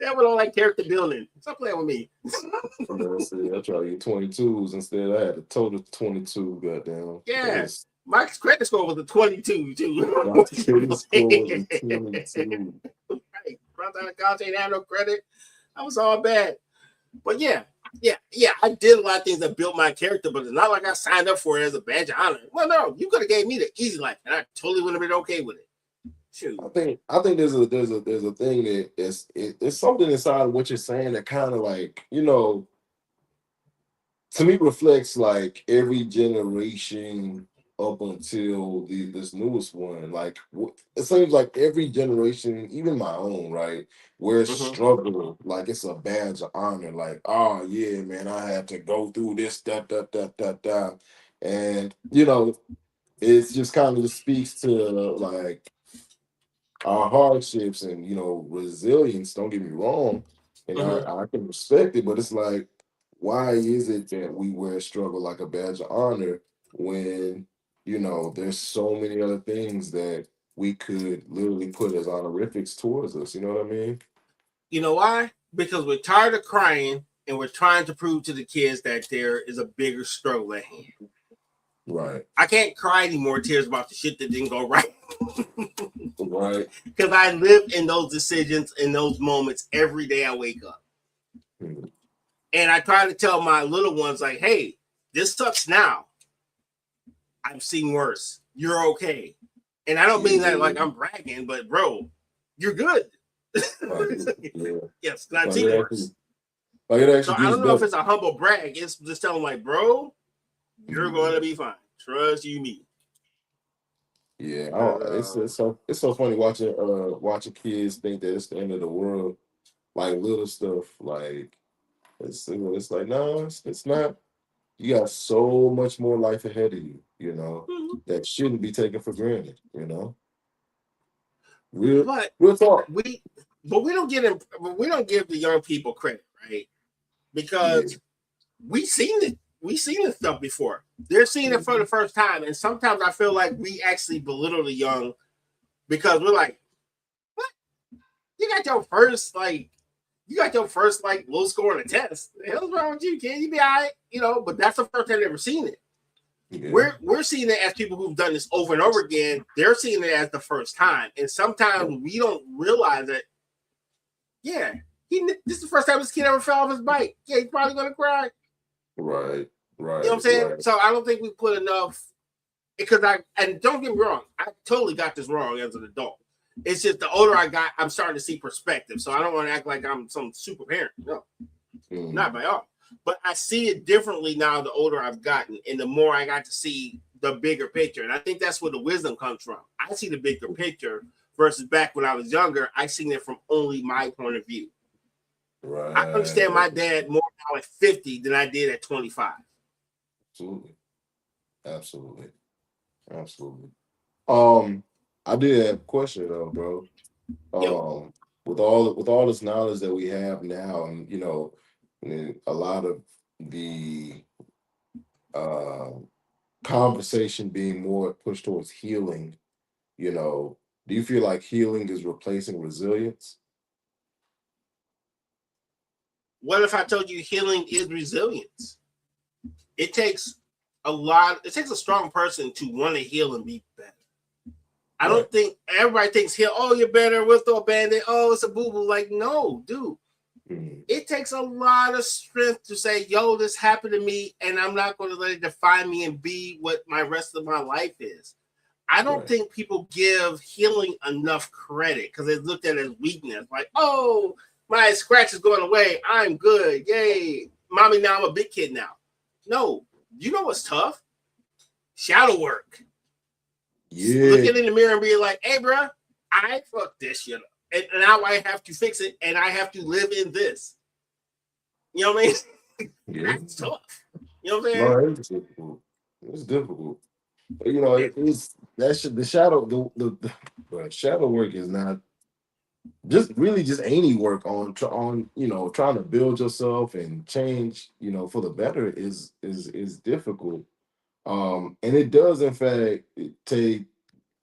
That was all like character building. Stop playing with me.
I tried to get 22s instead. I had a total 22. Goddamn.
Yes. My credit score was a 22 too.
My credit score was a 22.
Right. Right out of college, ain't have no credit. I was all bad. But yeah. I did a lot of things that built my character, but it's not like I signed up for it as a badge of honor. Well, no, you could have gave me the easy life, and I totally would have been okay with it. Shoot.
I think there's a thing that it's something inside of what you're saying that kind of like, to me reflects like every generation up until this newest one. Like it seems like every generation, even my own, right, where struggle, like it's a badge of honor. Like, oh yeah, man, I had to go through this, that, and it's just kind of just speaks to like our hardships and resilience. Don't get me wrong, and I can respect it, but it's like, why is it that we wear struggle like a badge of honor when there's so many other things that we could literally put as honorifics towards us? You know what I mean?
You know why? Because we're tired of crying and we're trying to prove to the kids that there is a bigger struggle at hand.
Right.
I can't cry anymore tears about the shit that didn't go right.
Right.
Because I live in those decisions in those moments every day I wake up.
Mhm.
And I try to tell my little ones, like, hey, this sucks now. I've seen worse. You're okay. And I don't mean that like I'm bragging, but bro, you're good.
Like, yeah.
Yes, I've
Like
seen
it
worse.
actually
So I
gets
don't know if
better.
it's a humble brag. It's just telling like, bro, you're going to be fine. Trust you, me.
Yeah,
Uh,
it's so funny watching kids think that it's the end of the world, like little stuff. Like it's like no, it's not. You got so much more life ahead of you, that shouldn't be taken for granted. Real
but
real talk.
we we don't we don't give the young people credit, right?
Yeah.
Because we seen it. We seen this stuff before. They're seeing it for the first time, and sometimes I feel like we actually belittle the young because we're like, "What? You got your first low score on a test. The hell's wrong with you, kid? You be all right, But that's the first time they've ever seen it.
Yeah.
We're seeing it as people who've done this over and over again. They're seeing it as the first time, and sometimes we don't realize that. Yeah, this is the first time this kid ever fell off his bike. Yeah, he's probably gonna cry.
Right.
You know what I'm
Right.
saying?
Right.
So I don't think we put enough because and don't get me wrong, I totally got this wrong as an adult. It's just the older I got, I'm starting to see perspective. So I don't want to act like I'm some super parent. No, not by all. But I see it differently now the older I've gotten and the more I got to see the bigger picture. And I think that's where the wisdom comes from. I see the bigger picture versus back when I was younger, I seen it from only my point of view.
Right.
I understand my dad more now at 50 than I did at 25.
Absolutely. Absolutely. Absolutely. I did have a question though, bro.
Yo,
With all this knowledge that we have now, and and a lot of the uh conversation being more pushed towards healing, do you feel like healing is replacing resilience?
what if I told you healing is resilience? It takes it takes a strong person to want to heal and be better. I
Right.
don't think everybody thinks heal, oh, you're better, we'll throw a band-aid, oh, it's a boo-boo. Like, no, dude. It takes a lot of strength to say, yo, this happened to me, and I'm not going to let it define me and be what my rest of my life is. I don't think people give healing enough credit because it's looked at as weakness. Like, oh, my scratch is going away. I'm good. Yay. Mommy, now I'm a big kid now. No, you know what's tough? Shadow work.
Yeah.
Looking in the mirror and being like, hey, bro, I fucked this shit up. And now I have to fix it, and I have to live in this. You know what I mean?
Yeah.
That's tough. You know what I'm saying?
No, it's difficult. It's difficult. It's the shadow the shadow work is not just any work on trying to build yourself and change for the better is difficult. And it does in fact take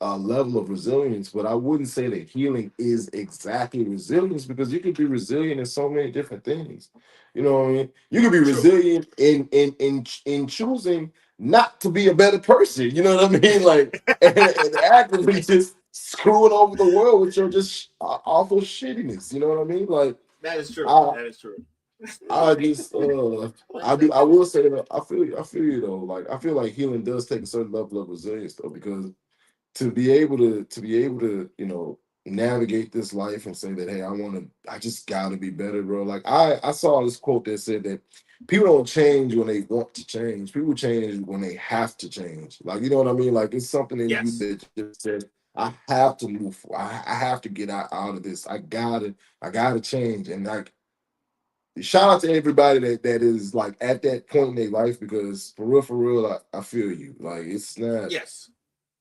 a level of resilience, but I wouldn't say that healing is exactly resilience because you can be resilient in so many different things. You know what I mean? You can be resilient in choosing not to be a better person. You know what I mean? Like and actively just screwing over the world with your just awful shittiness. You know what I mean? Like
that is true.
I
That is true.
I just I will say that I feel you though. Like I feel like healing does take a certain level of resilience though, because to be able to navigate this life and say that hey I just gotta be better, bro. Like I saw this quote that said that people don't change when they want to change, people change when they have to change. Like, you know what I mean? Like it's something in you
Yes.
that just says I have to move I have to get out of this. I gotta change. And like shout out to everybody that is like at that point in their life, because for real, I feel you. Like
Yes.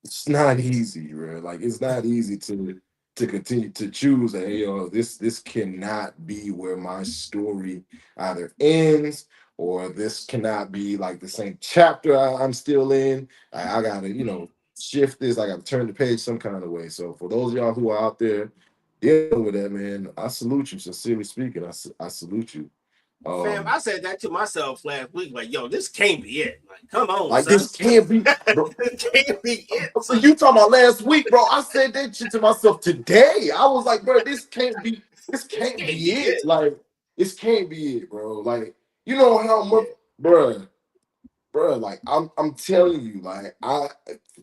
it's not easy, bro. Like it's not easy to continue to choose that, hey, this cannot be where my story either ends, or this cannot be like the same chapter I'm still in. I gotta, shift this. I gotta turn the page some kind of way. So for those of y'all who are out there dealing with that, man, I salute you. Sincerely speaking, I salute you.
Fam, I said that to myself last week. Like, yo, this can't be it. Like, come on,
Like
son.
this can't be, bro.
This can't be it,
So
son.
you talking about last week, bro? I said that shit to myself today. I was like, bro, this can't be
This can't be
it.
it.
Like, this can't be it, bro. Like, you know how
Yeah,
much, bro, like I'm telling you, like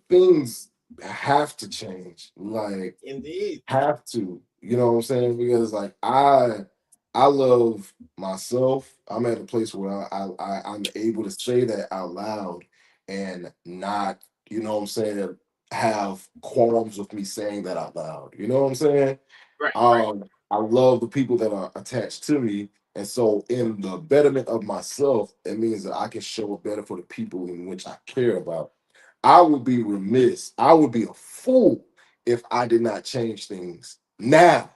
things have to change. Like
indeed.
have to, you know what I'm saying? Because like I love myself. I'm at a place where I'm able to say that out loud and not, you know what I'm saying, have qualms with me saying that out loud. You know what I'm saying?
Right, right,
I love the people that are attached to me. And so, in the betterment of myself, it means that I can show up better for the people in which I care about. I would be remiss, I would be a fool if I did not change things now,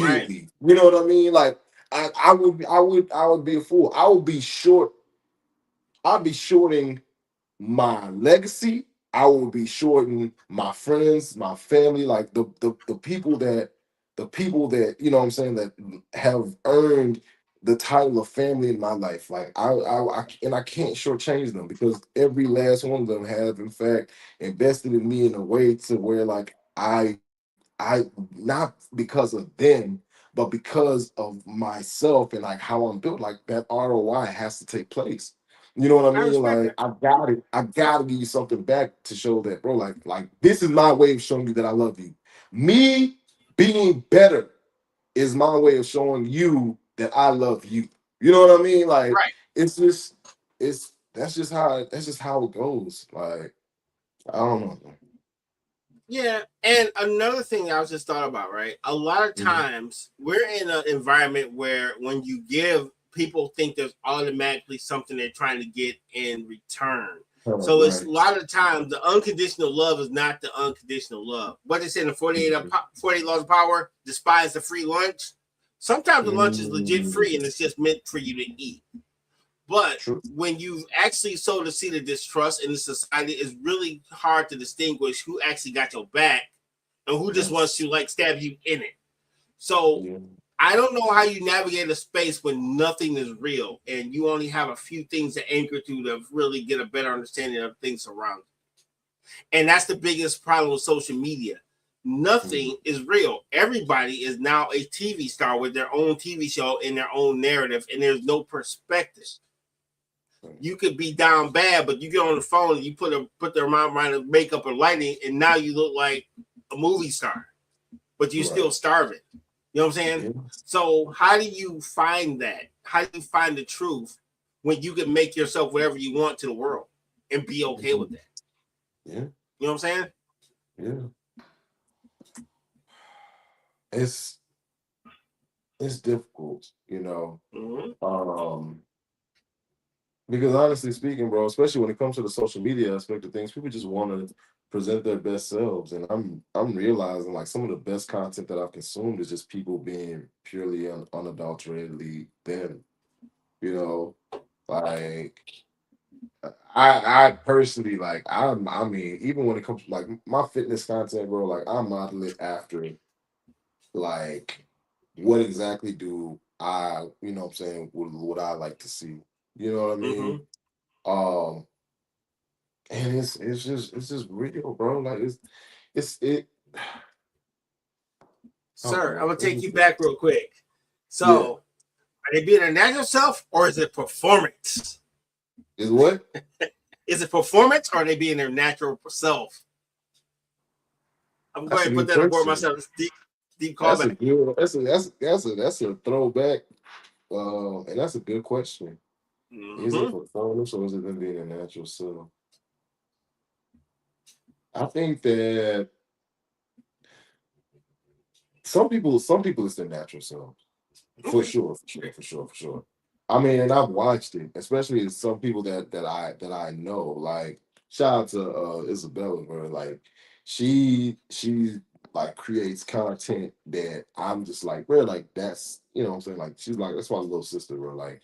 right.
immediately. You know what I mean? Like, I would be a fool. I'd be shorting my legacy. I will be shorting my friends, my family, like the people that, you know what I'm saying, that have earned the title of family in my life. Like I can't shortchange them because every last one of them have in fact invested in me in a way to where like I not because of them, but because of myself and like how I'm built, like that ROI has to take place. You know what I
I
mean?
respect
Like
that.
I gotta give you something back to show that, bro. Like this is my way of showing you that I love you. Me being better is my way of showing you that I love you. You know what I mean? Like
Right.
it's just that's just how it goes. Like I don't know.
Yeah, and another thing I was just thought about, right? A lot of
Mhm.
times we're in an environment where when you give, people think there's automatically something they're trying to get in return. So it's a
Right.
lot of times the unconditional love is not the unconditional love. What they say in the 48 laws of power, despise the free lunch. Sometimes the lunch is legit free
Mm,
and it's just meant for you to eat. But
true.
when you've actually sowed a seed of distrust in the society, it's really hard to distinguish who actually got your back and who just wants
Yes.
to like stab you in it. So
Yeah.
I don't know how you navigate a space when nothing is real and you only have a few things to anchor to really get a better understanding of things around you. And that's the biggest problem with social media.
Mhm.
Nothing is real. Everybody is now a TV star with their own TV show and their own narrative, and there's no perspective. You could be down bad, but you get on the phone and you put their mind around of makeup or lighting, and now you look like a movie star, but you're still
Right.
starving. You know what I'm saying?
Yeah.
So how do you find that? How do you find the truth when you can make yourself whatever you want to the world and be okay with
Mhm.
that?
Yeah.
You know what I'm saying?
Yeah. It's it's difficult, you know.
Mm-hmm.
Um, because honestly speaking, bro, especially when it comes to the social media aspect of things, people just want to present their best selves. And I'm realizing like some of the best content that I've consumed is just people being purely unadulteratedly them, you know. Like I personally like I mean, even when it comes to like my fitness content, bro, like I model it after like what exactly do I, you know what I'm saying, what I like to see. You know what I
Mm-hmm.
mean? Um and it's just real, bro. Like it's it I don't
Sir, I'm
know.
gonna
It's
take you
just
back real quick.
yeah.
So, are they being their natural self or is it performance?
Is what?
Is it performance or are they being their natural self? I'm going
That's a
to put
good
that on board
question.
myself. It's deep
That's a
callback.
good that's a throwback. And that's a good question. Is it
Mm-hmm.
performance or is it them being a natural self? I think that some people it's their natural self. For
Okay.
sure, for sure, for sure, for sure. I mean, and I've watched it, especially some people that I know. Like, shout out to Isabella, bro. Like, she like creates content that I'm just like, bro, like that's you know what I'm saying. Like, she's like that's my little sister, bro. Like,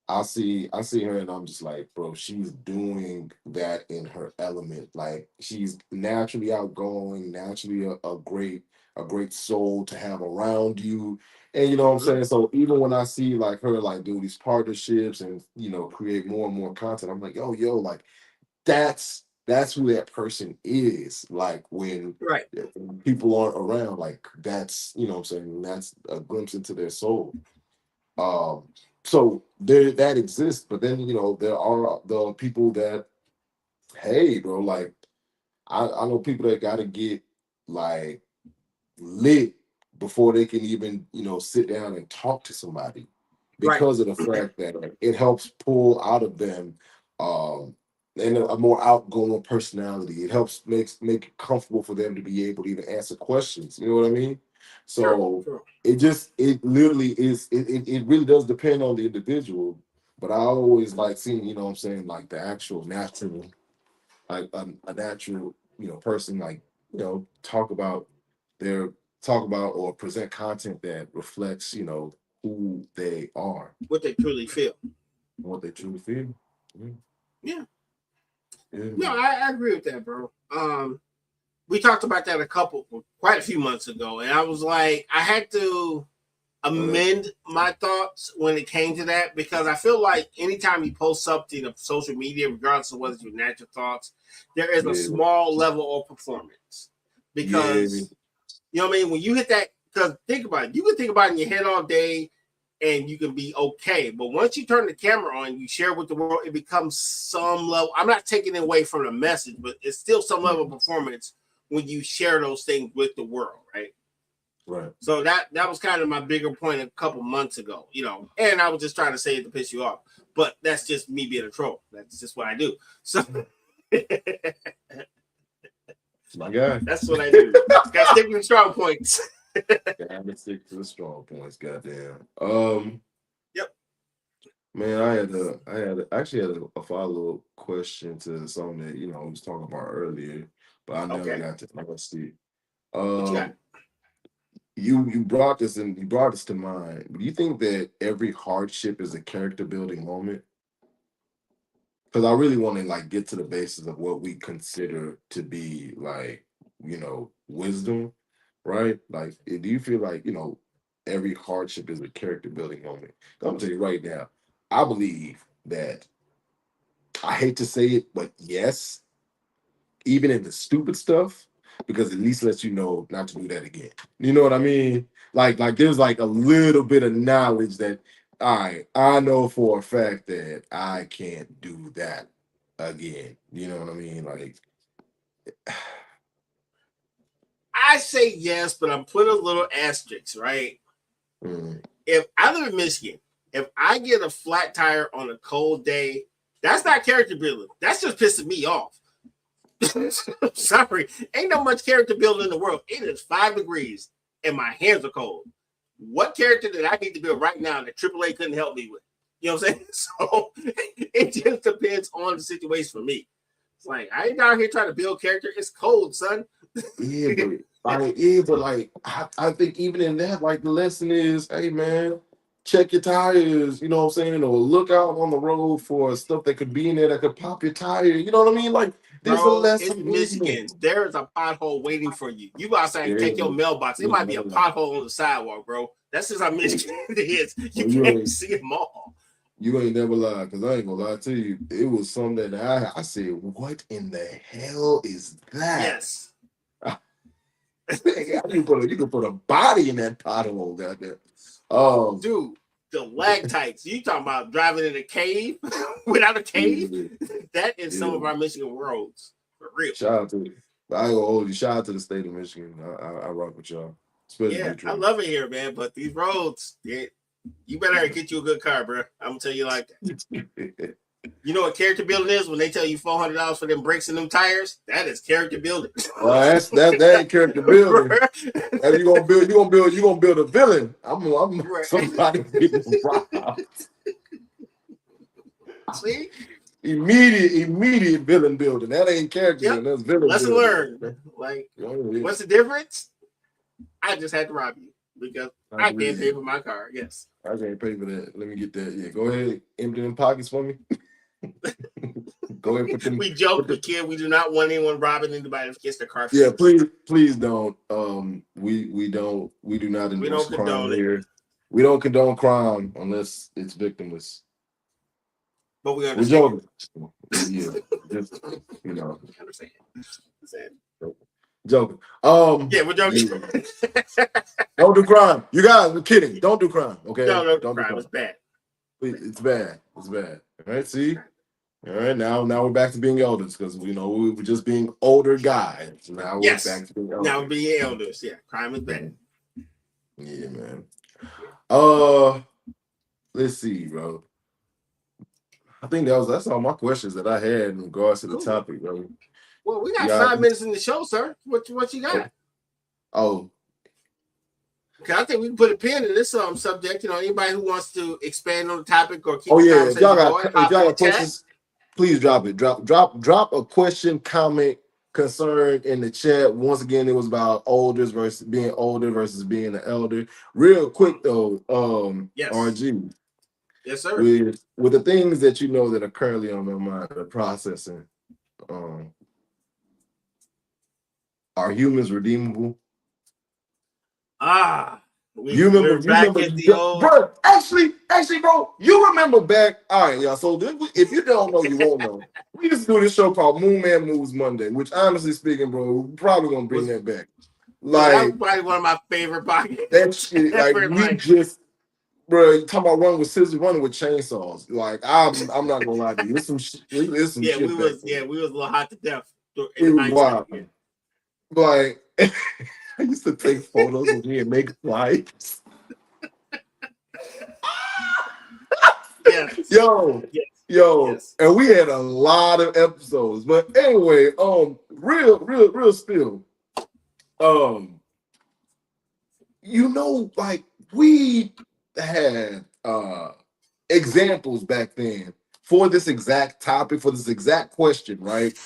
I see her and I'm just like, bro, she's doing that in her element. Like she's naturally outgoing, naturally a great soul to have around you. And you know what I'm saying? So even when I see like her like do these partnerships and create more and more content, I'm like, yo, like that's who that person is. Like when
Right.
people aren't around, like that's what I'm saying, that's a glimpse into their soul. Um, so there that exists, but then there are the people that, hey, bro, like I know people that gotta get like lit before they can even sit down and talk to somebody
Right.
because of the fact that it helps pull out of them um and a more outgoing personality. It helps make it comfortable for them to be able to even answer questions. You know what I mean?
Sure.
So
Sure.
it literally is it really does depend on the individual. But I always like seeing, what I'm saying, like the actual natural, like a natural, person, like, talk about their talk about or present content that reflects, who they are,
What they truly feel.
what they truly feel. Mhm.
Yeah.
Yeah,
No,
man.
I agree with that, bro. We talked about that quite a few months ago, and I was like, I had to amend my thoughts when it came to that because I feel like anytime you post something of social media, regardless of whether it's your natural thoughts, there is a
Yeah,
small level of performance
yeah,
because you know what I mean. When you hit that, because think about it, you can think about it in your head all day, and you can be okay. But once you turn the camera on, you share with the world, it becomes some level. I'm not taking it away from the message, but it's still some level of performance when you share those things with the world, right?
right.
So that was kind of my bigger point a couple months ago, and I was just trying to say it to piss you off. But that's just me being a troll. That's just what I do. So
My guy.
that's what I do. Got to stick with strong points.
Gotta stick to the strong points, goddamn.
Yep.
Man, I actually had a follow-up question to something that, we was talking about earlier, but I never
Okay.
got to ask it.
What you got?
You brought this to mind. Do you think that every hardship is a character building moment? Because I really want to like get to the basis of what we consider to be like, wisdom, right? Like, do you feel like, every hardship is a character building moment? I'm gonna tell you right now, I believe that, I hate to say it, but yes, even in the stupid stuff, because at least lets you know not to do that again. You know what I mean? Like there's like a little bit of knowledge that, all right, I know for a fact that I can't do that again. You know what I mean? Like,
I say yes, but I'm putting a little asterisk, right?
mm,
If I live in Michigan, if I get a flat tire on a cold day, that's not character building. That's just pissing me off. Sorry, ain't no much character building in the world. It is 5 degrees and my hands are cold. What character did I need to build right now that AAA couldn't help me with? You know what I'm saying? So it just depends on the situation for me. It's like I ain't out here trying to build character. It's cold, son.
yeah, but like I think even in that, like the lesson is, hey man, check your tires, you know what I'm saying? Or look out on the road for stuff that could be in there that could pop your tire. You know what I mean? Like there's a
Bro, it's
lesson in it.
Michigan. There is a pothole waiting for you. You go outside and
There
take
is
your
a-
mailbox. It
there's
might be a
another lesson.
pothole on the sidewalk, bro. That's just how Michigan it is. You
Well, you
can't
ain't
see them all.
you ain't never lied, because I ain't gonna lie to you. It was something that I said, what in the hell is that?
Yes.
You can put a body in that pothole, goddamn. Um,
Dude, the lag tights. You talking about driving in a cave without a cave?
yeah,
That is some
yeah.
of our Michigan roads. For real.
Shout out to, I ain't gonna hold you. Shout out to the state of Michigan. I rock with y'all, especially
Yeah, I
Detroit.
love it here, man. But these roads, you better get you a good car, bro. I'm gonna tell you like that. You know what character building is when they tell you $400 for them brakes and them tires? That is character building.
That ain't character building. If you gonna build a villain. I'm
Right.
somebody getting robbed.
See?
Immediate villain building. That ain't character
Yep.
building. That's villain
Lesson
building.
learned. Like,
You know,
what's the difference? I just had to rob you. because
I
I
agree
can't
with
pay
you.
for my car. Yes.
I can't pay for that. Let me get that. Yeah, go ahead, empty them pockets for me. Go ahead,
We joke,
put
we
them.
kid, we do not want anyone robbing anybody that gets their car
Yeah,
fixed.
please don't. We do not
We
endorse
don't
crime
condone it,
here. We don't condone crime unless it's victimless.
but we
We're
understand.
joking. Yeah, just you know,
We understand.
joking.
Yeah, we're joking.
Yeah. Don't do crime. You guys, we're kidding. Don't do crime. Okay,
No,
don't do
crime is
crime.
bad.
It's bad. It's bad. All right, see. All right, now we're back to being elders because we were just being older guys. Now we're
Yes.
back to being
Now we're
elders.
being elders. Yeah, crime is bad.
Yeah, man.
Yeah.
Let's see, bro. I think that's all my questions that I had in regards to the
Cool.
topic, bro.
Well, we got
Yeah.
5 minutes in the show, sir. What you got?
Oh,
Okay, I think we can put a pin in this subject. Anybody who wants to expand on the topic or keep
oh
the
yeah. If
conversation
y'all
going,
got
hop in the chat.
questions, please drop it. Drop a question, comment, concern in the chat. Once again, it was about being older versus being an elder. Real quick though,
Yes.
RG.
Yes, sir.
With the things that you know that are currently on my mind, the processing, are humans redeemable?
We're back at the old.
Bro. Actually, bro, you remember back. All right, y'all. So if you don't know, you won't know. We used to do this show called Moon Man Moves Monday, which honestly speaking, bro, we're probably gonna bring that back.
That was
Like
probably one of my favorite podcasts.
that shit. Like
ever.
we just, bro, you talking about running with scissors, running with chainsaws. Like I'm not gonna lie to you. There's some
Yeah,
shit
we
back
was
then.
a little hot to death
We
in
was
hindsight.
wild.
Yeah.
Like I used to take photos of me and make flights.
Yes.
Yo,
Yes.
and we had a lot of episodes. But anyway, real still. Like we had examples back then for this exact topic, for this exact question, right?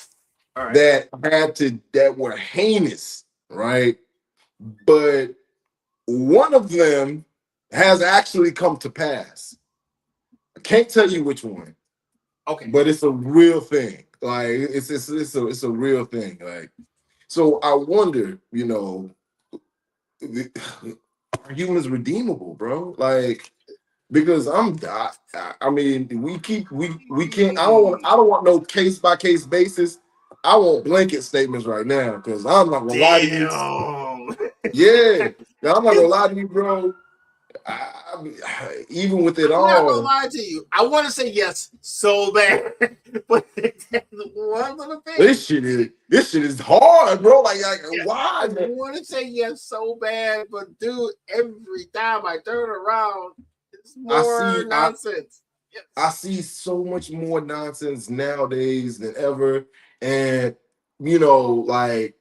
All right.
That were heinous, right? But one of them has actually come to pass. I can't tell you which one.
Okay.
But it's a real thing. Like it's a real thing. Like, so I wonder, are humans redeemable, bro? Like, because I mean, we can't. I don't want no case by case basis. I want blanket statements right now because I'm not gonna lie to you.
Damn.
Yeah, I'm not gonna lie to you, bro. Even with it
I'm not gonna
all,
lie to you. I want to say yes so bad, but one little thing.
this shit is hard, bro. Like why?
I want to say yes so bad, but dude, every time I turn around, it's more nonsense. Yes.
I see so much more nonsense nowadays than ever, and like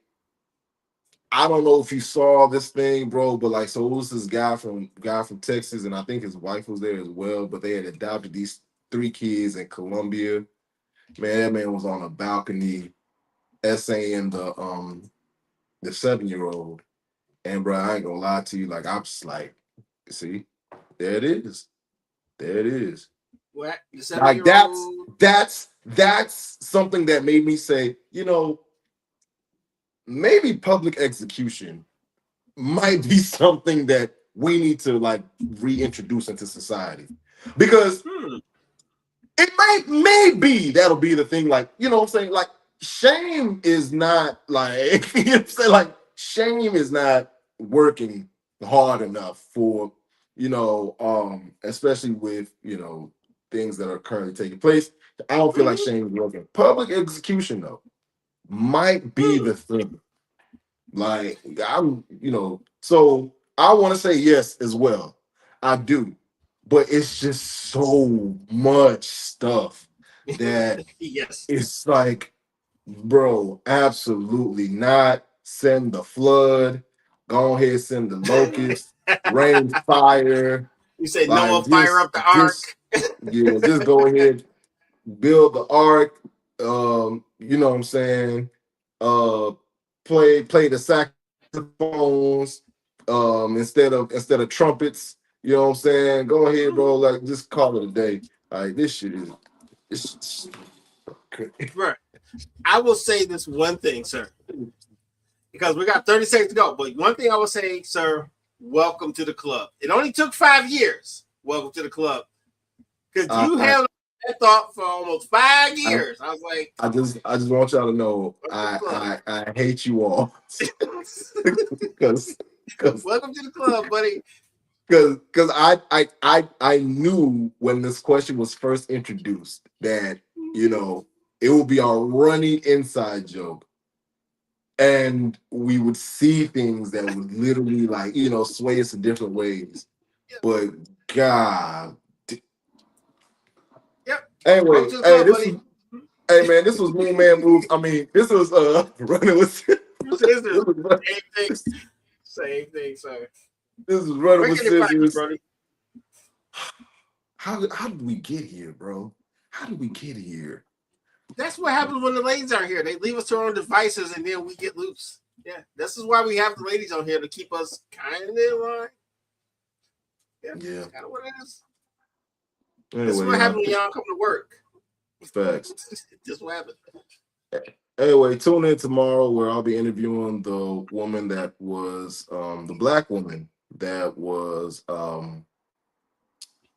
I don't know if you saw this thing, bro, but like, so it was this guy from Texas, and I think his wife was there as well. But they had adopted these 3 kids in Colombia. Man, that man was on a balcony essaying the 7-year-old, and bro, I ain't gonna lie to you, like I'm just like, see, there it is.
What?
Like that's something that made me say, maybe public execution might be something that we need to like reintroduce into society, because it may be that'll be the thing. Like, you know what I'm saying? Like, shame is not like you know what I'm saying? Like, shame is not working hard enough for especially with things that are currently taking place. I don't feel like shame is working. Public execution though might be the thing. Like so I want to say yes as well. I do, but it's just so much stuff that
Yes.
it's like, bro, absolutely not. Send the flood. Go ahead, send the locust, rain, fire.
You say
Like
Noah, fire up the ark.
just go ahead, build the ark. You know what I'm saying? Uh, play the saxophones. instead of trumpets. You know what I'm saying? Go ahead, bro. Like, just call it a day. Like, this shit is. It's,
Right. I will say this one thing, sir, because we got 30 seconds to go. But one thing I will say, sir, welcome to the club. It only took 5 years. Welcome to the club. Because you held that thought for almost 5 years. I was like,
I just want y'all to know I hate you all. Because
welcome to the club, buddy.
Because I knew when this question was first introduced that, you know, it would be our running inside joke. And we would see things that would literally, like, you know, sway us in different ways. But God.
Yep.
Anyway,
club, buddy.
Hey man, this was Moon Man Moves. I mean, this was running with
Same thing, sir.
This is running with scissors.
Buddy.
How did we get here, bro? How did we get here?
That's what happens when the ladies aren't here. They leave us to our own devices and then we get loose. Yeah, this is why we have the ladies on here, to keep us kind of in line. Yeah. That's kind of what it is. Anyway, this is what happens when y'all come to work.
Facts.
Just what happened.
Anyway, tune in tomorrow where I'll be interviewing the woman that was the black woman that was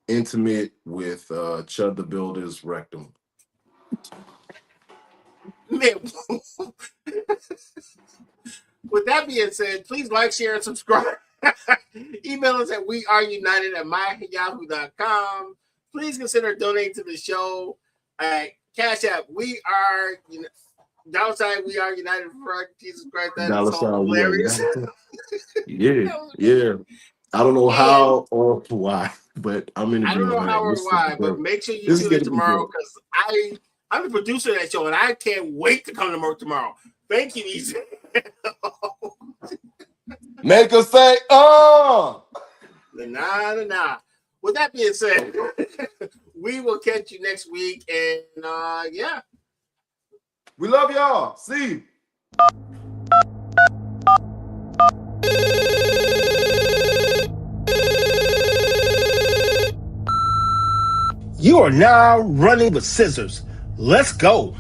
intimate with Chud the Builder's rectum.
Man. With that being said, please like, share, and subscribe. Email us at weareunited@myyahoo.com. Please consider donating to the show at Cash App. We are downside. We are United for Jesus Christ. That is hilarious.
Yeah. I don't know how or why, but I'm in.
I don't know how or why, but make sure you tune in tomorrow, because I'm the producer of that show and I can't wait to come to work tomorrow. Thank you, Easy.
Make us say,
Nah. With that being said, we will catch you next week, and yeah.
We love y'all. See you.
You are now running with scissors. Let's go.